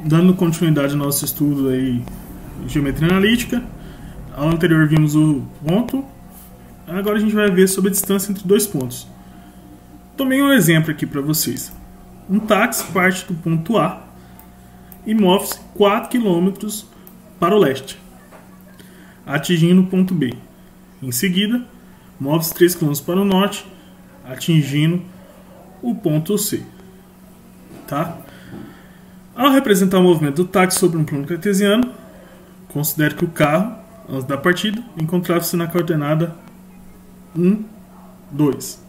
Dando continuidade ao nosso estudo aí de geometria analítica, a aula anterior vimos o ponto, agora a gente vai ver sobre a distância entre dois pontos. Tomei um exemplo aqui para vocês. Um táxi parte do ponto A e move-se 4 km para o leste, atingindo o ponto B. Em seguida, move-se 3 km para o norte, atingindo o ponto C. Tá? Ao representar o movimento do táxi sobre um plano cartesiano, considere que o carro, antes da partida, encontrava-se na coordenada 1, 2.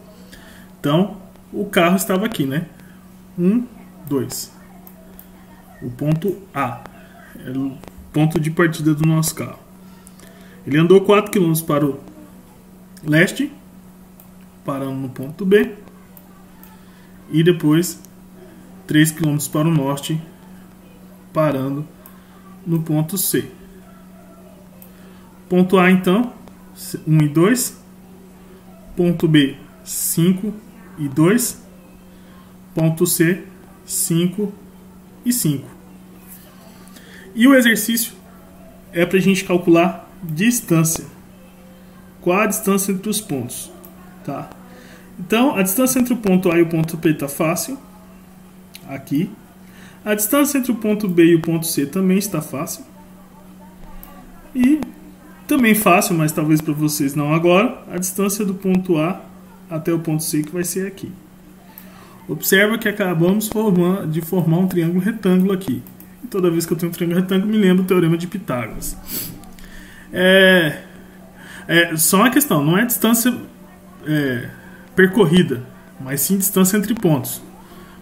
Então, o carro estava aqui, né? 1, 2. O ponto A era o ponto de partida do nosso carro. Ele andou 4 km para o leste, parando no ponto B, e depois 3 km para o norte, parando no ponto C. Ponto A, então, 1 e 2. Ponto B, 5 e 2. Ponto C, 5 e 5. E o exercício é para a gente calcular distância. Qual a distância entre os pontos? Tá? Então, a distância entre o ponto A e o ponto B está fácil. Aqui. A distância entre o ponto B e o ponto C também está fácil. E também fácil, mas talvez para vocês não agora, a distância do ponto A até o ponto C, que vai ser aqui. Observa que acabamos de formar um triângulo retângulo aqui. E toda vez que eu tenho um triângulo retângulo, me lembro do teorema de Pitágoras. Só uma questão, não é distância percorrida, mas sim distância entre pontos.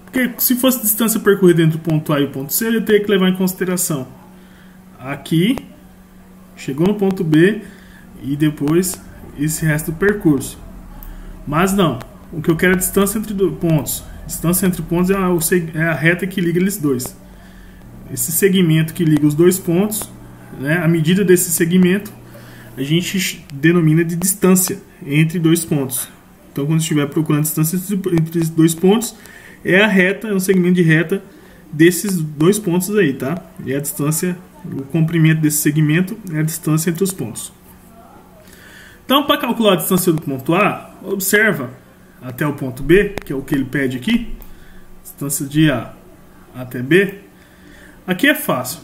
Porque se fosse distância percorrida entre o ponto A e o ponto C, eu teria que levar em consideração aqui, chegou no ponto B e depois esse resto do percurso. Mas não, o que eu quero é a distância entre pontos. Distância entre pontos é a reta que liga eles dois. Esse segmento que liga os dois pontos, né, a medida desse segmento, a gente denomina de distância entre dois pontos. Então, quando estiver procurando distância entre os dois pontos, é a reta, é um segmento de reta desses dois pontos aí, tá? E a distância, o comprimento desse segmento é a distância entre os pontos. Então, para calcular a distância do ponto A, observa até o ponto B, que é o que ele pede aqui, distância de A até B. Aqui é fácil.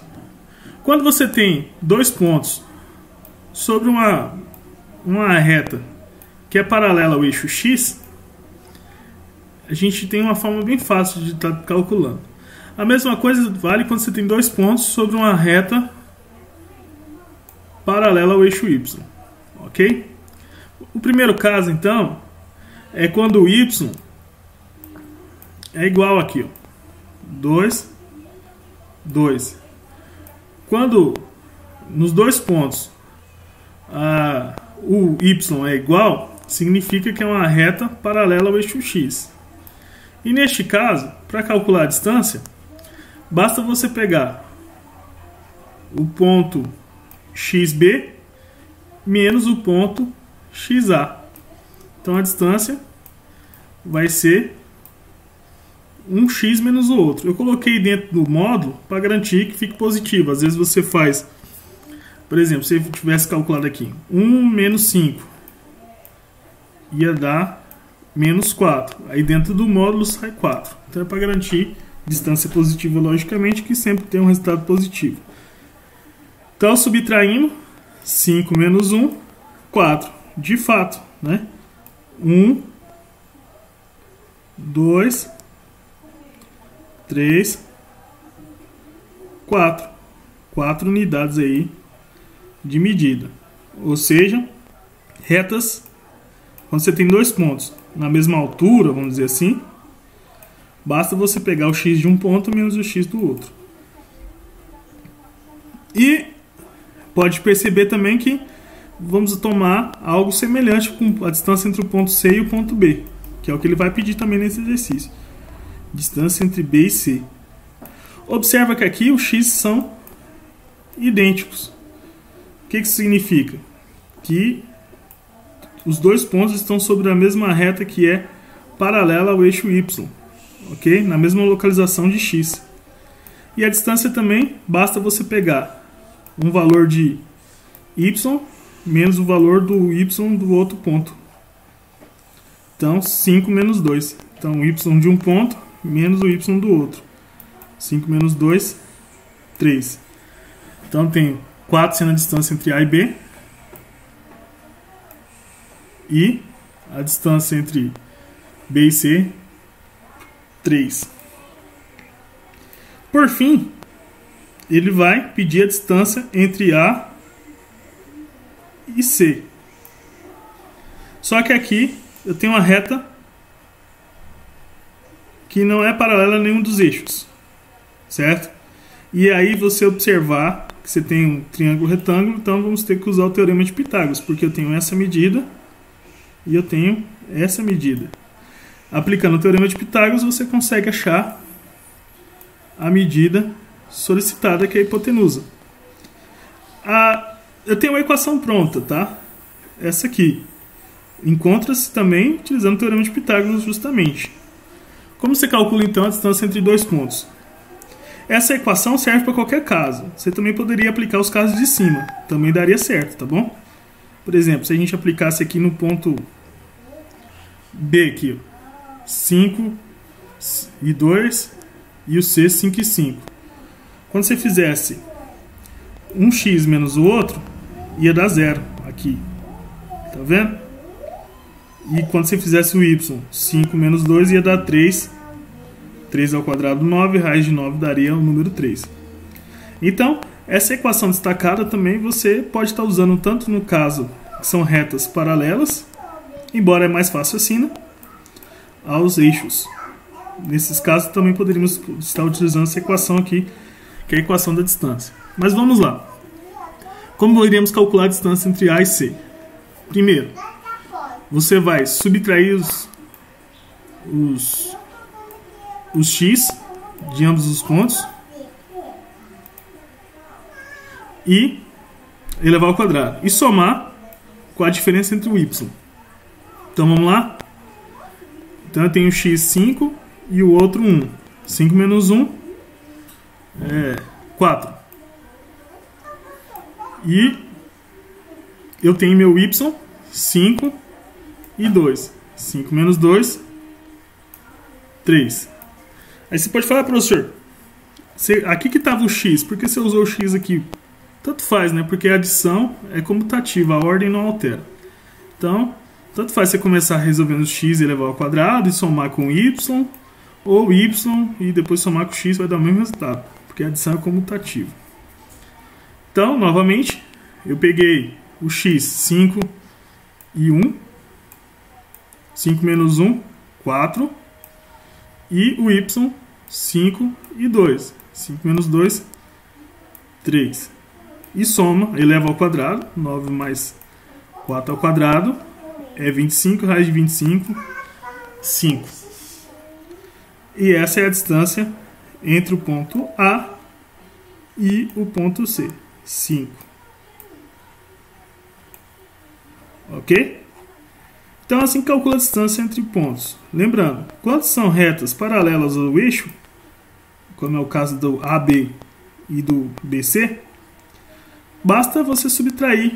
Quando você tem dois pontos sobre uma reta que é paralela ao eixo X, a gente tem uma forma bem fácil de estar calculando. A mesma coisa vale quando você tem dois pontos sobre uma reta paralela ao eixo Y. Ok? O primeiro caso, então, é quando o Y é igual aqui, ó, 2, 2. Quando nos dois pontos o Y é igual, significa que é uma reta paralela ao eixo X. E neste caso, para calcular a distância, basta você pegar o ponto XB menos o ponto XA. Então a distância vai ser um X menos o outro. Eu coloquei dentro do módulo para garantir que fique positivo. Às vezes você faz, por exemplo, se eu tivesse calculado aqui 1 menos 5, ia dar menos 4. Aí dentro do módulo sai 4. Então é para garantir distância positiva, logicamente, que sempre tem um resultado positivo. Então, subtraindo 5 menos 1, 4. De fato, né? 1, 2, 3, 4. 4 unidades aí de medida. Ou seja, retas, quando você tem dois pontos na mesma altura, vamos dizer assim, basta você pegar o x de um ponto menos o x do outro. E pode perceber também que vamos tomar algo semelhante com a distância entre o ponto C e o ponto B, que é o que ele vai pedir também nesse exercício. Distância entre B e C. Observa que aqui os x são idênticos. O que isso significa? Que os dois pontos estão sobre a mesma reta que é paralela ao eixo Y, ok? Na mesma localização de x. E a distância também, basta você pegar um valor de y menos o valor do y do outro ponto. Então, 5 menos 2. Então, o y de um ponto menos o y do outro. 5 menos 2, 3. Então, tem 4 sendo a distância entre A e B. E a distância entre B e C, 3. Por fim, ele vai pedir a distância entre A e C. Só que aqui eu tenho uma reta que não é paralela a nenhum dos eixos, certo? E aí você observar que você tem um triângulo retângulo, então vamos ter que usar o teorema de Pitágoras, porque eu tenho essa medida e eu tenho essa medida. Aplicando o teorema de Pitágoras, você consegue achar a medida solicitada, que é a hipotenusa. Eu tenho uma equação pronta, tá? Essa aqui. Encontra-se também utilizando o teorema de Pitágoras justamente. Como você calcula então a distância entre dois pontos? Essa equação serve para qualquer caso. Você também poderia aplicar os casos de cima. Também daria certo, tá bom? Por exemplo, se a gente aplicasse aqui no ponto B, aqui, ó, 5 e 2 e o C 5 e 5. Quando você fizesse um x menos o outro, ia dar 0 aqui. Tá vendo? E quando você fizesse o y, 5 menos 2 ia dar 3. 3 ao quadrado, 9. Raiz de 9 daria o número 3. Então, essa equação destacada também você pode estar usando tanto no caso que são retas paralelas, embora é mais fácil assim, né, aos eixos. Nesses casos também poderíamos estar utilizando essa equação aqui, que é a equação da distância. Mas vamos lá. Como iremos calcular a distância entre A e C? Primeiro, você vai subtrair os x de ambos os pontos e elevar ao quadrado. E somar com a diferença entre o y. Então vamos lá? Então eu tenho x 5 e o outro 1. 5 menos 1 é 4. E eu tenho meu y 5 e 2. 5 menos 2, 3. Aí você pode falar, professor, aqui que estava o x, por que você usou o x aqui? Tanto faz, né? Porque a adição é comutativa, a ordem não altera. Então, tanto faz você começar resolvendo o x e elevar ao quadrado e somar com y, ou y e depois somar com x vai dar o mesmo resultado, porque a adição é comutativa. Então, novamente, eu peguei o x, 5 e 1. 5 menos 1, 4. E o y, 5 e 2. 5 menos 2, 3. E soma, eleva ao quadrado. 9 mais 4 ao quadrado é 25. Raiz de 25, 5. E essa é a distância entre o ponto A e o ponto C. 5. Ok? Então, assim calcula a distância entre pontos. Lembrando, quando são retas paralelas ao eixo, como é o caso do AB e do BC, basta você subtrair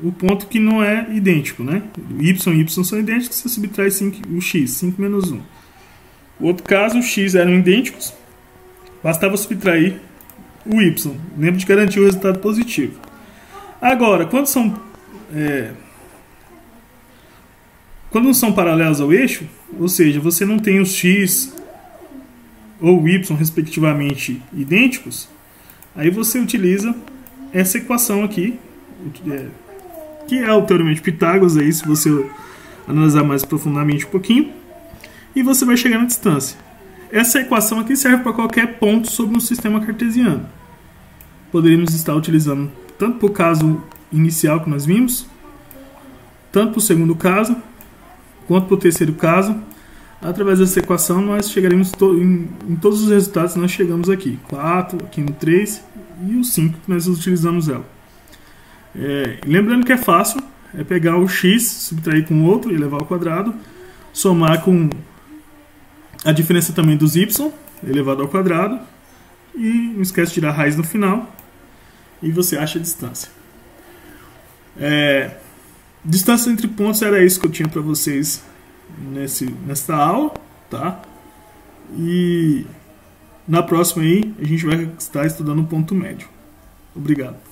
o ponto que não é idêntico, né? O y e y são idênticos, você subtrai o x, 5 menos 1. O outro caso, os x eram idênticos, bastava subtrair o y. Lembra de garantir o resultado positivo. Agora, quando não são paralelos ao eixo, ou seja, você não tem os x ou y respectivamente idênticos, aí você utiliza essa equação aqui, que é o teorema de Pitágoras, aí, se você analisar mais profundamente um pouquinho, e você vai chegar na distância. Essa equação aqui serve para qualquer ponto sobre um sistema cartesiano. Poderíamos estar utilizando tanto para o caso inicial que nós vimos, tanto para o segundo caso, quanto para o terceiro caso. Através dessa equação nós chegaremos em todos os resultados que nós chegamos aqui. 4, aqui no 3 e o 5 que nós utilizamos ela. Lembrando que é fácil, é pegar o x, subtrair com o outro, elevar ao quadrado, somar com a diferença também dos y, elevado ao quadrado, e não esquece de tirar a raiz no final e você acha a distância. Distância entre pontos era isso que eu tinha para vocês nesta aula, tá? E na próxima aí a gente vai estar estudando o ponto médio. Obrigado.